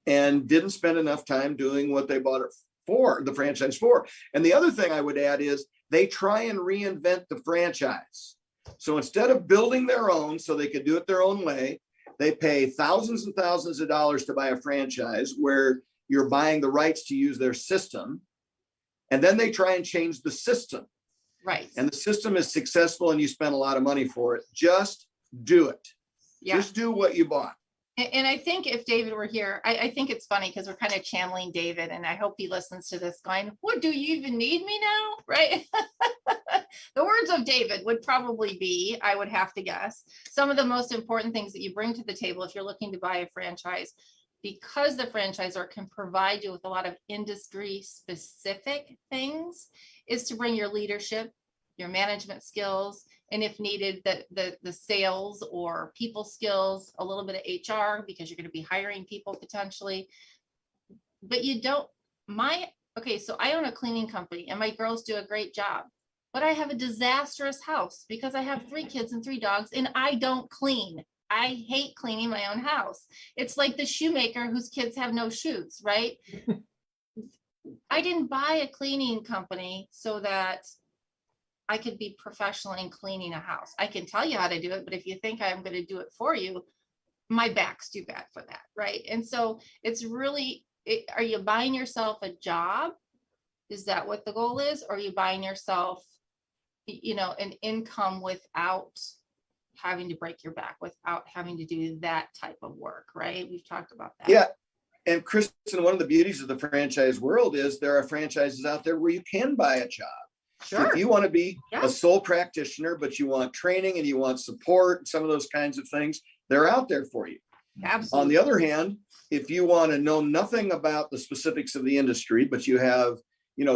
and didn't spend enough time doing what they bought it for, the franchise for. And the other thing I would add is they try and reinvent the franchise. So instead of building their own so they could do it their own way, they pay thousands and thousands of dollars to buy a franchise where you're buying the rights to use their system. And then they try and change the system. Right. And the system is successful and you spend a lot of money for it. Just do it. Yeah. Just do what you bought. And I think if David were here, I think it's funny because we're kind of channeling David, and I hope he listens to this going, what, do you even need me now? Right? The words of David would probably be, I would have to guess, some of the most important things that you bring to the table if you're looking to buy a franchise, because the franchisor can provide you with a lot of industry specific things, is to bring your leadership, your management skills, and if needed, the sales or people skills, a little bit of HR, because you're going to be hiring people potentially. But you don't, so I own a cleaning company and my girls do a great job, but I have a disastrous house because I have 3 kids and 3 dogs and I don't clean. I hate cleaning my own house. It's like the shoemaker whose kids have no shoes, right? I didn't buy a cleaning company so that I could be professional in cleaning a house. I can tell you how to do it, but if you think I'm going to do it for you, my back's too bad for that, right? And so it's really, are you buying yourself a job? Is that what the goal is? Or are you buying yourself, an income without having to break your back, without having to do that type of work, right? We've talked about that. Yeah. And Kristin, one of the beauties of the franchise world is there are franchises out there where you can buy a job. Sure. If you want to be a sole practitioner, but you want training and you want support, some of those kinds of things, they're out there for you. Absolutely. On the other hand, if you want to know nothing about the specifics of the industry, but you have,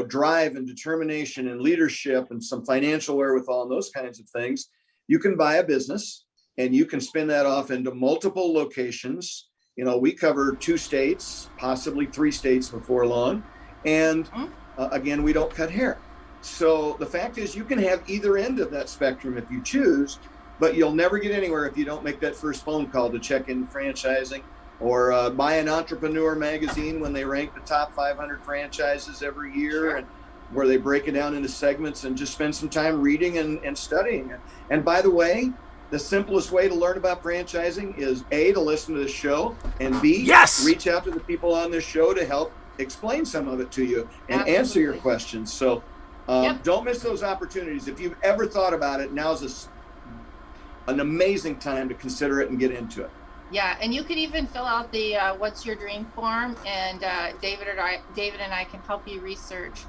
drive and determination and leadership and some financial wherewithal and those kinds of things, you can buy a business and you can spin that off into multiple locations. We cover 2 states, possibly 3 states before long. And again, we don't cut hair. So the fact is, you can have either end of that spectrum if you choose, but you'll never get anywhere if you don't make that first phone call to check in franchising, or buy an Entrepreneur magazine when they rank the top 500 franchises every year, and where they break it down into segments, and just spend some time reading and studying it. And by the way, the simplest way to learn about franchising is A, to listen to the show, and B, reach out to the people on this show to help explain some of it to you and answer your questions. So don't miss those opportunities. If you've ever thought about it, now's an amazing time to consider it and get into it. Yeah, and you could even fill out the what's your dream form, and David and I can help you research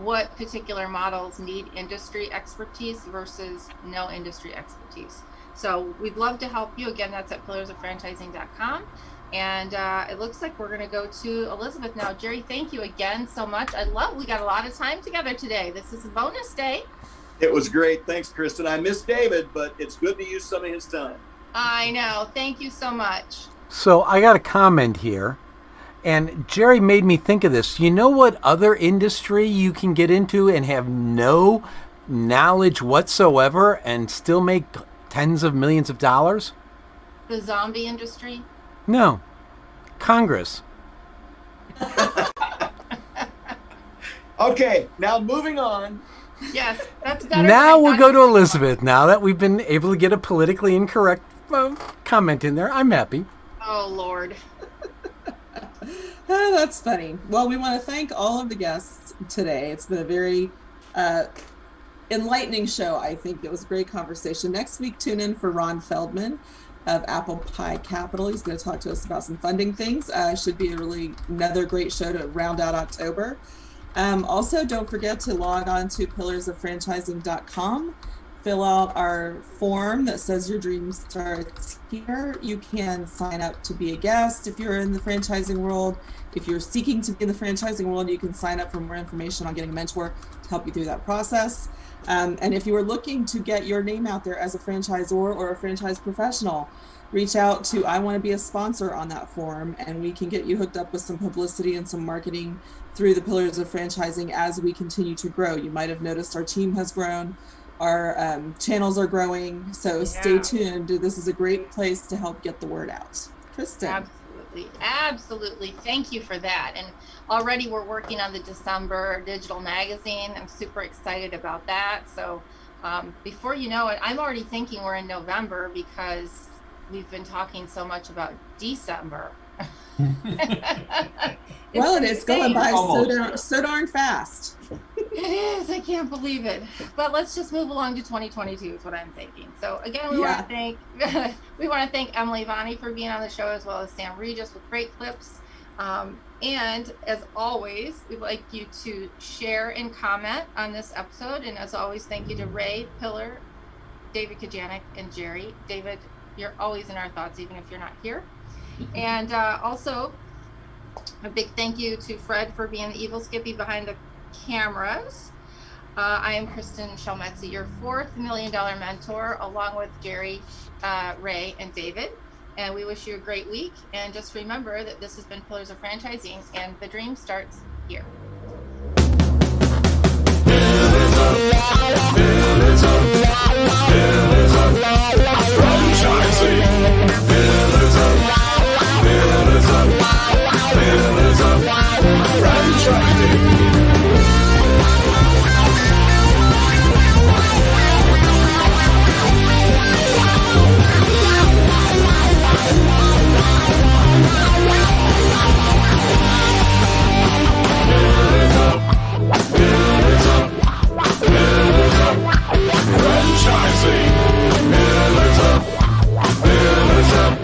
what particular models need industry expertise versus no industry expertise. So we'd love to help you. Again, that's at pillarsoffranchising.com. And it looks like we're going to go to Elizabeth now. Jerry, thank you again so much. We got a lot of time together today. This is a bonus day. It was great. Thanks, Kristin. I miss David, but it's good to use some of his time. I know. Thank you so much. So I got a comment here, and Jerry made me think of this. You know what other industry you can get into and have no knowledge whatsoever and still make tens of millions of dollars? The zombie industry? No. Congress. Okay, now moving on. Yes, that's better. Now we'll go to Elizabeth. Now that we've been able to get a politically incorrect comment in there, I'm happy. Oh, Lord. Oh, that's funny. Well, we want to thank all of the guests today. It's been a very enlightening show. I think it was a great conversation. Next week, tune in for Ron Feldman of Apple Pie Capital. He's going to talk to us about some funding things. Should be another great show to round out October. Also, don't forget to log on to pillarsoffranchising.com. Fill out our form that says your dream starts here. You can sign up to be a guest if you're in the franchising world. If you're seeking to be in the franchising world, you can sign up for more information on getting a mentor to help you through that process. And if you are looking to get your name out there as a franchisor or a franchise professional, reach out to I Want to Be a Sponsor on that form, and we can get you hooked up with some publicity and some marketing through the Pillars of Franchising as we continue to grow. You might have noticed our team has grown, our channels are growing, so stay tuned. This is a great place to help get the word out. Kristin. Absolutely. Thank you for that. And already we're working on the December digital magazine. I'm super excited about that. So before you know it, I'm already thinking we're in November because we've been talking so much about December. Well, it's going by so darn fast. It is. I can't believe it. But let's just move along to 2022 is what I'm thinking. So again, we want to thank Emily Vanni for being on the show, as well as Sam Regis with great clips. And as always, we'd like you to share and comment on this episode. And as always, thank you to Ray, Pillar, David Kajganich, and Jerry. David, you're always in our thoughts, even if you're not here. And also, a big thank you to Fred for being the evil Skippy behind the cameras. I am Kristin Selmeczy, your $4 million mentor, along with Jerry, Ray, and David. And we wish you a great week. And just remember that this has been Pillars of Franchising, and the dream starts here.